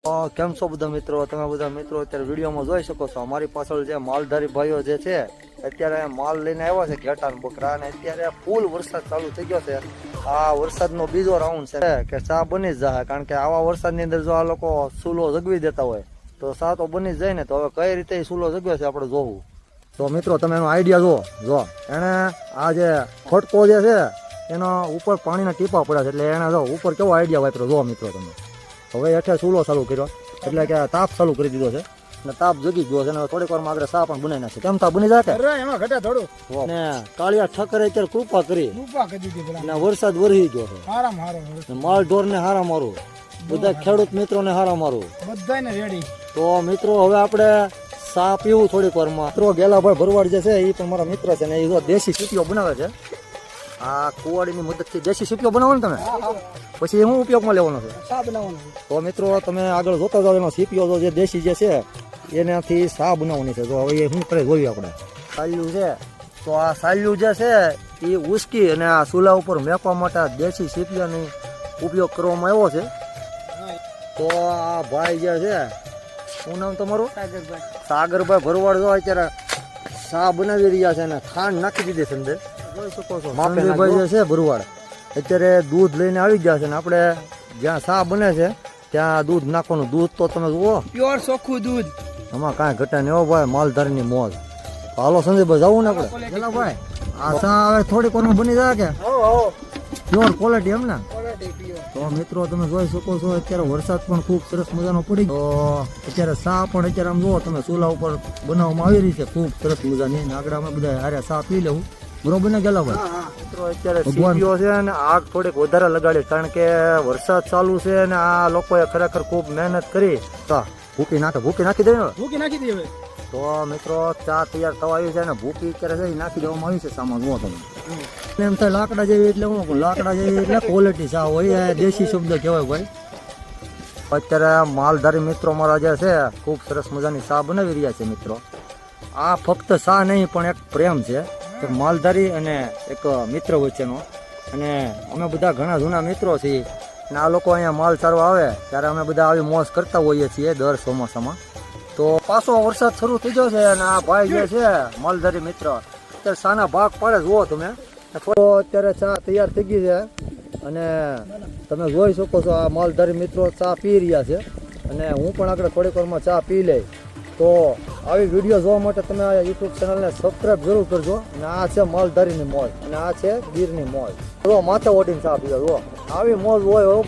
કેમ છો બધા મિત્રો? તમે બધા મિત્રો અત્યારે વિડીયોમાં જોઈ શકો છો. અમારી પાછળ જે માલધારી ભાઈઓ જે છે અત્યારે માલ લઈને આવ્યા છે ઘેટા ને બકરા, અને અત્યારે ફૂલ વરસાદ ચાલુ થઈ ગયો છે. આ વરસાદનો બીજો રાઉન્ડ છે કે ચા બની જ જાય, કારણ કે આવા વરસાદની અંદર જો આ લોકો સૂલો જગવી દેતા હોય તો ચા તો બની જ જાય ને. તો હવે કઈ રીતે સૂલો જગવે છે આપણે જોવું. તો મિત્રો તમે એનો આઈડિયા જો એને આ જે ખટકો જે છે એનો ઉપર પાણીના ટીપા પડ્યા છે, એટલે એને જો ઉપર કેવો આઈડિયા વાપર્યો જો મિત્રો તમે. હવે હેઠે ચૂલો ચાલુ કર્યો, એટલે કે તાપ ચાલુ કરી દીધો છે ને તાપ જગી ગયો છે. થોડીક વારમાં આગળ ચા પણ બનાવી નાખશે. કેમ તા બની જાય એમાં ઘટે થોડું ને કાળિયા ઠક્કરે અત્યારે કૃપા કરી ને વરસાદ વરસી ગયો છે. માલ ઢોર ને હારા મારું, બધા ખેડૂત મિત્રો ને હારા મારું, બધાને રેડી. તો મિત્રો હવે આપણે ચા પીવું થોડીક વારમાં. મિત્રો ગેલાભાઈ ભરવાડ જે છે એ પણ મારા મિત્ર છે ને એ જો દેશી સીટીઓ બનાવે છે. આ કુવાડીની મદદથી દેશી સીટીઓ બનાવો ને તમે, પછી શું ઉપયોગમાં લેવાનો છે? ચા બનાવવાનો. તો મિત્રો તમે આગળ જોતા જાઓ, એનો સીપીઓ જે દેશી જે છે એનાથી ચા બનાવવાની છે. તો હવે એ શું કરે જોઈએ આપણે. સાલ્યું છે તો આ સાલ્યું જે છે એ ઉસકી અને આ ચૂલા ઉપર મેકવા માટે દેશી સીપિયાનો ઉપયોગ કરવામાં આવ્યો છે. તો આ ભાઈ જે છે, શું નામ તમારું? સાગરભાઈ ભરવાડ જો અત્યારે ચા બનાવી રહ્યા છે અને ખાંડ નાખી દીધી છે અંદર. જોઈ શકો છો માપેભાઈ જે છે ભરવાડ અત્યારે દૂધ લઈને આવી ગયા છે ને આપણે જ્યાં ચા બને છે ત્યાં દૂધ નાખવાનું. દૂધ તો તમે જુઓ પ્યોર ચોખ્ખું દૂધ, આમાં કાંઈ ઘટે નહીં. ભાઈ માલધારીની મોજ. હાલો સંજયભાઈ જવું ને આપણે. ચલો ભાઈ આ ચા હવે થોડીક વાર બની જાય કે પ્યોર ક્વોલિટી એમ ને. તો મિત્રો તમે જોઈ શકો છો અત્યારે વરસાદ પણ ખૂબ સરસ મજાનો પડી. તો અત્યારે ચા પણ અત્યારે આમ જુઓ તમે ચૂલા ઉપર બનાવવામાં આવી રહી છે ખૂબ સરસ મજાની. આગળ અમે બધા હારે ચા પી લેવું, બરોબર ને ગેલા ભાઈ? મિત્રો અત્યારે સીપીઓ છે ને આગ થોડીક વધારે લગાડી, કારણ કે વરસાદ ચાલુ છે ને આ લોકોએ ખરેખર ખૂબ મહેનત કરી. ભૂકી નાખી દે. ભૂકી નાખી દે. તો મિત્રો ચા તૈયાર થવા આવી છે ને ભૂકી અત્યારે છે નાખી દેવામાં આવી છે સામાન. જુઓ તમે એમ થાય લાકડા જેવી, એટલે હું લાકડા જેવી એટલે ક્વોલિટી ચા હોય, દેશી શબ્દ કહેવાય ભાઈ. અત્યારે માલધારી મિત્રો મારા જે છે ખૂબ સરસ મજાની ચા બનાવી રહ્યા છે. મિત્રો આ ફક્ત ચા નહીં પણ એક પ્રેમ છે, એક માલધારી અને એક મિત્ર વચ્ચેનો. અને અમે બધા ઘણા જૂના મિત્રો છીએ અને આ લોકો અહીંયા માલ ચારવા આવે ત્યારે અમે બધા આવી મોજ કરતા હોઈએ છીએ દર ચોમાસામાં. તો પાછો વરસાદ શરૂ થઈ ગયો છે અને આ ભાઈ જે છે માલધારી મિત્ર અત્યારે ચાના ભાગ પાડે. જુઓ તમે અત્યારે ચા તૈયાર થઈ ગઈ છે અને તમે જોઈ શકો છો આ માલધારી મિત્રો ચા પી રહ્યા છે અને હું પણ આગળ થોડીક વારમાં ચા પી લઈ. તો આવી વિડીયો જોવા માટે તમે આ યુટ્યુબ ચેનલને સબસ્ક્રાઈબ જરૂર કરજો. અને આ છે માલધારીની મોજ અને આ છે ગીરની મોજ. જો માથે ઓઢીને ચા પીવો, જો આવી મોજ હોય.